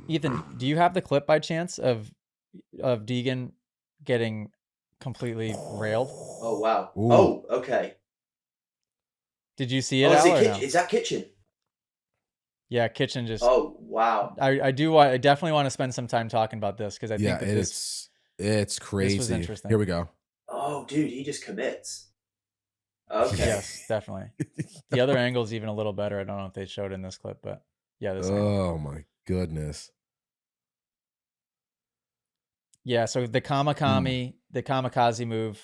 Ethan, do you have the clip by chance of Degan getting completely railed? Oh wow. Ooh. Oh, okay. Did you see it, Oh, is Al, it or kitchen? no? Is that kitchen? Yeah, Kitchen just. Oh wow. I definitely want to spend some time talking about this because I think Yeah, that it's this was crazy. Here interesting. we go. Oh, dude, he just commits. Okay. Yes, definitely. The other angle's even a little better. I don't know if they showed in this clip, but yeah, this angle. Oh my goodness. Yeah, so the kamikaze move,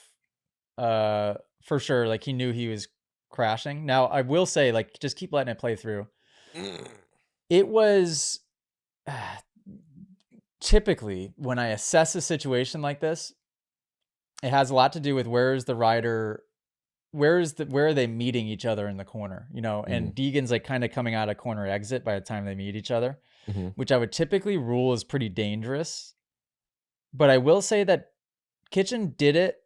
for sure. Like he knew he was crashing. Now I will say, like, just keep letting it play through. It was typically when I assess a situation like this, it has a lot to do with where are they meeting each other in the corner, and Deegan's like kind of coming out of corner exit by the time they meet each other, which I would typically rule is pretty dangerous. But I will say that Kitchen did it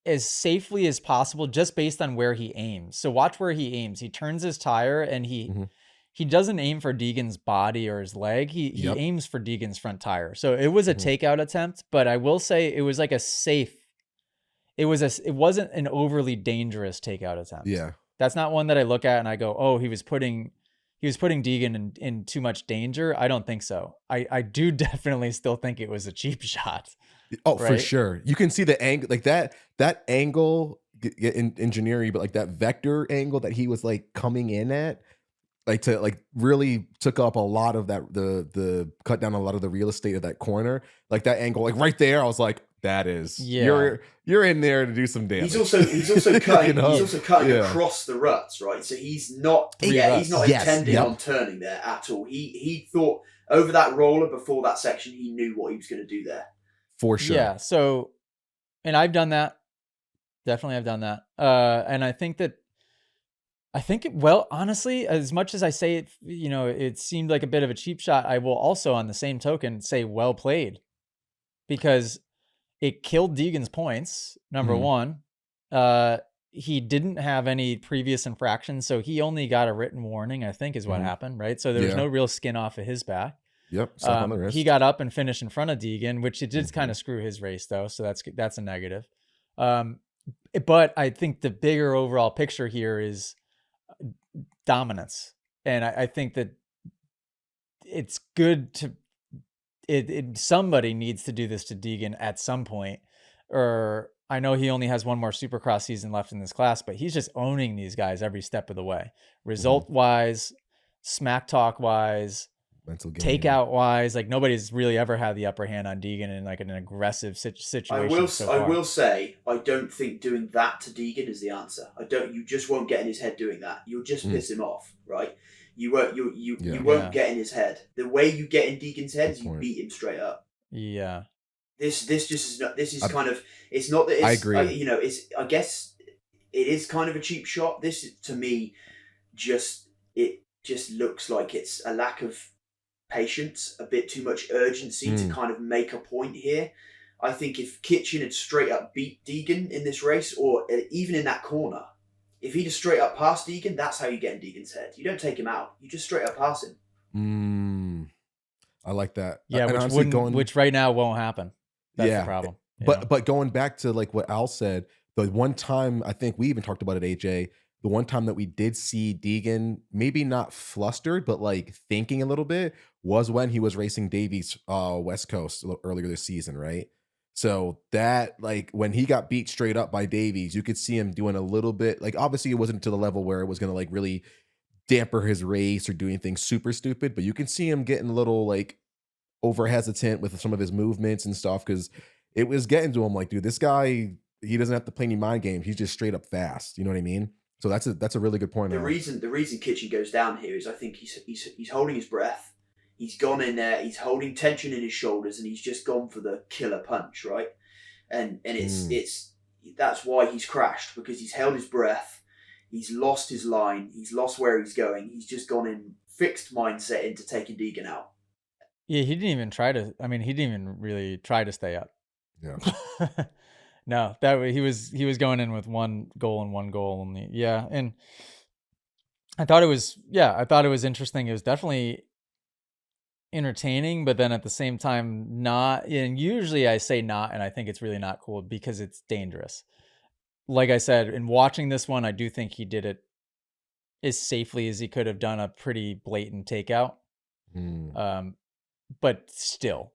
as safely as possible just based on where he aims. So watch where he aims. He turns his tire and he doesn't aim for Deegan's body or his leg. He aims for Deegan's front tire. So it was a takeout attempt, but I will say it was like a safe. It wasn't an overly dangerous takeout attempt. Yeah. That's not one that I look at and I go, "Oh, he was putting Deegan in too much danger." I don't think so. I do definitely still think it was a cheap shot. Oh, right? for sure. You can see the angle, like that angle in engineering, but like that vector angle that he was like coming in at, like to like really took up a lot of that, the cut down a lot of the real estate of that corner. Like that angle, like right there, I was like, that is you're in there to do some damage. He's also cutting You know? he's also cutting across the ruts, right? So he's not intending on turning there at all. He thought over that roller before that section, he knew what he was going to do there. For sure. Yeah. So, and I've done that. Definitely, I've done that. And I think well, honestly, as much as I say it, it seemed like a bit of a cheap shot, I will also, on the same token, say well played, because it killed Deegan's points. Number one, he didn't have any previous infractions, so he only got a written warning, I think is what happened, right? So there was no real skin off of his back. Yep. Slap on the wrist. He got up and finished in front of Deegan, which it did kind of screw his race though. So that's a negative. But I think the bigger overall picture here is dominance. And I think that it's good to, somebody needs to do this to Deegan at some point. Or I know he only has one more Supercross season left in this class, but he's just owning these guys every step of the way. Result wise, smack talk wise, mental game. Takeout wise, like nobody's really ever had the upper hand on Deegan in like an aggressive situation. I will say, I don't think doing that to Deegan is the answer. You just won't get in his head doing that. You'll just piss him off, right? You won't get in his head. The way you get in Deegan's head is you beat him straight up. Yeah. This just is not. This is kind of. It's not that. It's, I agree. I guess it is kind of a cheap shot. This to me, just looks like it's a lack of patience, a bit too much urgency to kind of make a point here. I think if Kitchen had straight up beat Deegan in this race, or even in that corner, if he'd have straight up passed Deegan, that's how you get in Deegan's head. You don't take him out. You just straight up pass him. I like that. Yeah, which right now won't happen. That's the problem. But going back to like what Al said, the one time, I think we even talked about it, AJ, the one time that we did see Deegan maybe not flustered, but like thinking a little bit, was when he was racing Davies West Coast earlier this season, right? So that, like, when he got beat straight up by Davies, you could see him doing a little bit, like, obviously it wasn't to the level where it was going to like really damper his race or do anything super stupid, but you can see him getting a little like over hesitant with some of his movements and stuff, because it was getting to him like, dude, this guy, he doesn't have to play any mind games. He's just straight up fast. You know what I mean? So that's a really good point. The reason Kitchen goes down here is I think he's holding his breath. He's gone in there. He's holding tension in his shoulders, and he's just gone for the killer punch, right? And it's that's why he's crashed, because he's held his breath. He's lost his line. He's lost where he's going. He's just gone in fixed mindset into taking Deegan out. Yeah, he didn't even try to. I mean, he didn't even really try to stay up. Yeah. No, that way he was going in with one goal only. Yeah, and I thought it was interesting. It was definitely entertaining, but then at the same time not. And usually I say not, and I think it's really not cool because it's dangerous. Like I said, in watching this one, I do think he did it as safely as he could have done a pretty blatant takeout. But still,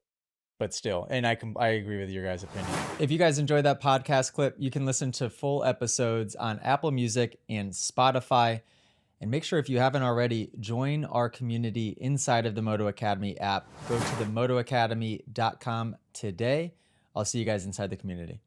and I agree with your guys' opinion. If you guys enjoyed that podcast clip, you can listen to full episodes on Apple Music and Spotify. And make sure, if you haven't already, join our community inside of the Moto Academy app. Go to themotoacademy.com today. I'll see you guys inside the community.